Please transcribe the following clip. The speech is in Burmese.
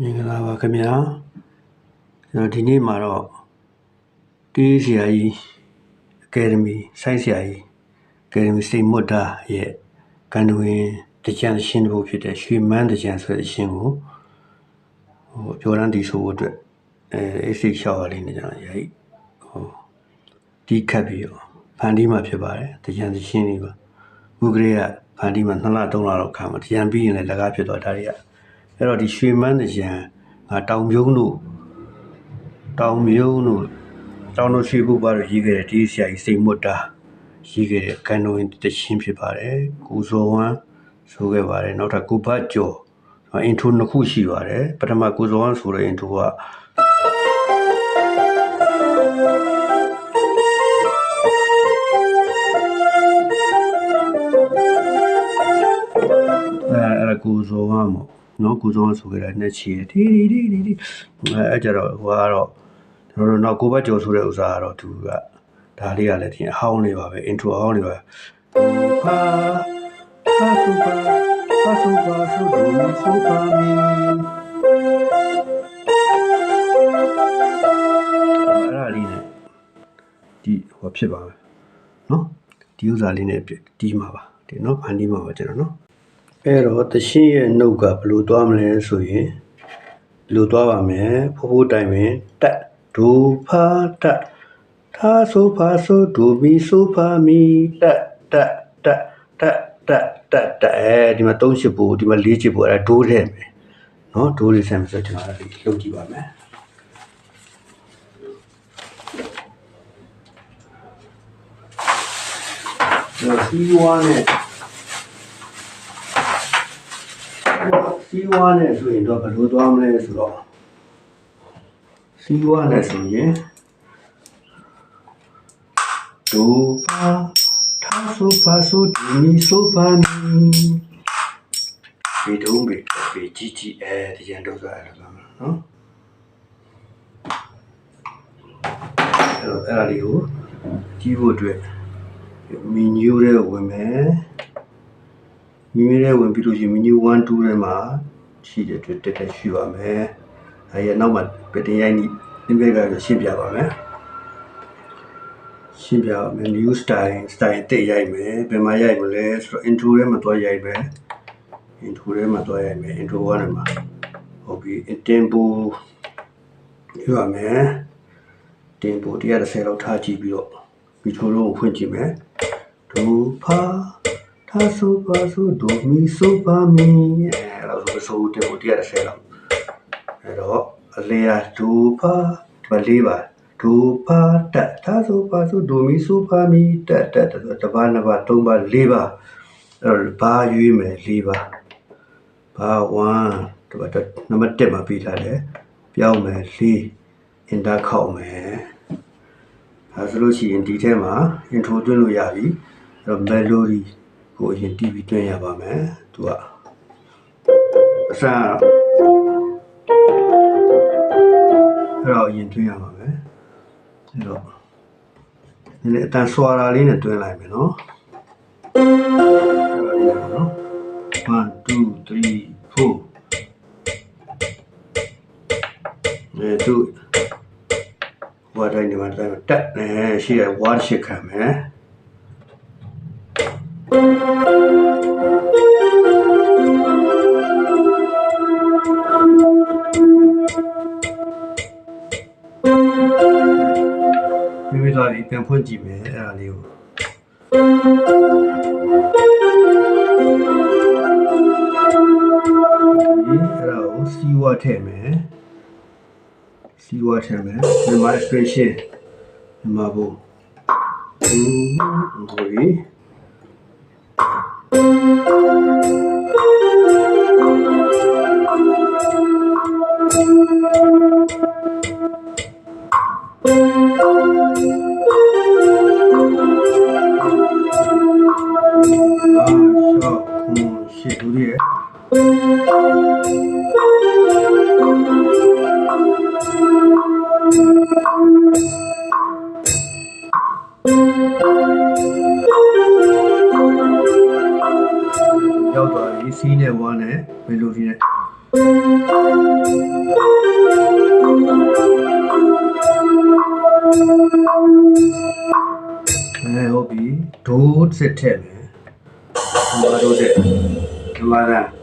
မင်္ဂလာပါခင်ဗျာကျွန်တော်ဒီနေ့မှာတော့တေးဆရာကြီးအကယ်ဒမီဆိုင်းဆရာကြီးအကယ်ဒမီစိန်မွတ်တာရဲ့ကန်တွင်တကြံရှင်းတစ်ပုဒ်ဖြစ်တဲ့ရွှေမန်းတကြံဆိုတဲ့အရှင်းကိုပြောရန်ဒီဆိုဖို့အတွက်အေးစိတ်ရှောက်ရလေးနဲ့ကျွန်တော်ရိုက်ဒီခတ်ပြီးတော့ဖန်တီးမှဖြစ်ပါတယ်တကြံရှင်းလေးပါဥကရေကဖန်တီးမှ2လ3လတော့ခံမှာတကြံပြီးရင်လည်းလကားဖြစ်တော့ဒါတွေကအဲ့တော့ဒီရွှေမန်းတကြံတောင်ပြုံးတို့ရွှေဘုရားတို့ရေးခဲ့တဲ့ဒီဆရာကြီးစိန်မွတ်တာရေးခဲ့တဲ့ကန်တော်ရင်တချင်းဖြစ်ပါတယ်ကိုဇော်ဝမ်းဆိုခဲ့ပါတယ်နောက်ထပ်ကိုဘတ်ကျော်အင်ထရိုနှစ်ခုရှိပါတယ်ပထမကိုဇော်ဝမ်းဆိုတဲ့အင်ထရိုကအဲ့ကိုဇော်ဝမ်းမို့နော်ကိုဇော်ဝမ်းဆိုခဲ့တဲ့နှစ်ချီဒီအဲ့ကြတော့ဟိုကတော့ကျွန်တော်တို့နောက်ကိုဘတ်ကျော်ဆိုတဲ့ဥစားကတော့သူကဒါလေးကလည်းဒီအဟောင်းလေးပါပဲ intro အဟောင်းလေးပါဆိုဒိုမီဆိုပါမီအဲ့ဒါလေးနဲ့ဒီဟိုဖြစ်ပါမယ်နော်ဒီဥစားလေးနဲ့တီးမှာပါဒီနော်ဖန်တီးမှာပါကျွန်တော်နော်အဲ့တော့တရှင်းရဲ့နှုတ်ကဘယ်လိုသွားမလဲဆိုရင်ဘယ်လိုသွားပါမယ်ဖိုးတိုင်ပင်တက်ဒိုဖာတက်သာဆိုဖာဆိုဒိုမီဆိုဖာမီတက်ဒီမှာ3ချစ်ဖို့ဒီမှာ4ချစ်ဖို့အဲ့ဒါဒိုးထဲမယ်နော်ဒိုးလေးဆက်မယ်ဆိုကျွန်တော်အဲ့ဒီလုပ်ကြည့်ပါမယ်စီဝါနဲ့ဆိုရင်တော့ဘယ်လိုသွားမလဲဆိုတော့စီဝါနဲ့ဆိုရင်ဒိုပါသာဆိုပါဆိုဒီမီဆိုပါမီဒီတုံးပဲကြီးဒီရန်တော့ဆိုရတာနော်အဲ့ဒါလေးကိုကြီးဖို့အတွက်မီနူးထဲဝင်မယ်မီနူးထဲဝင်ပြီးလို့ရှိရင်မီနူး1 2ထဲမှာရှိတဲ့အတွက်တက်ရှိပါမယ်အဲ့ရနောက်မှာပတင်ရိုက်နေဘက်ကရှင်းပြပါမယ်ရှင်းပြမယ် new style တစ်ရိုက်မယ်ဘယ်မှာရိုက်မလဲဆိုတော့ intro ထဲမှာသွားရိုက်မယ် intro ထဲမှာသွားရိုက်မယ် intro ထဲမှာဟုတ်ပြီ tempo ပြရမယ် tempo 130လောက်ထားကြည့်ပြီးတော့ဗီဒီယိုလုံးကိုဖွင့်ကြည့်မယ်ဒိုဖာသာဆိုပါဆိုဒိုမီဆိုပါမီအဲ့တော့ဆို tempo 130လောက်အဲ့တော့အလေယာဒိုဖာဒီမှာ4ပါဒိုပါတက်သာဆိုပါဆိုဒိုမီဆိုပါမီတက်တပါးနှစ်ပါးသုံးပါး၄ပါးအဲ့တော့ဘာရွေးမယ်၄ပါးဘာ1ဒီမှာနံပါတ်1မှာပြီးထားတယ်ပြောင်းမယ်4အင်တာခောက်မယ်ဒါဆိုလို့ရှိရင်ဒီထဲမှာ intro သွင်းလို့ရပြီအဲ့တော့ melody ကိုအရင် TV သွင်းရပါမယ်သူကအစအဲ့တော့အရင်သွင်းရပါမယ်အဲ့တော့နည်းနည်းအတန်ဆွာတာလေးနဲ့တွင်းလိုက်မယ်နော်1 2 3 4သူဝါတိုင်းဒီမှာတက်နေရှိရဝါရှစ်ခံမယ်မိသားစုပြန်ဖွင့်ကြည့်မယ်အဲ့ဒါလေးကိုအဲ့ဒါကိုစီဝါထည့်မယ်မြန်မာ expression မြန်မာဘုံဟုတ်ပြီရှစ်ဒူရီရဲ့ရောက်တော့ ပြီဒိုးစစ်ထက်မယ်နံပါတ်ဒိုးစစ်နံပါတ်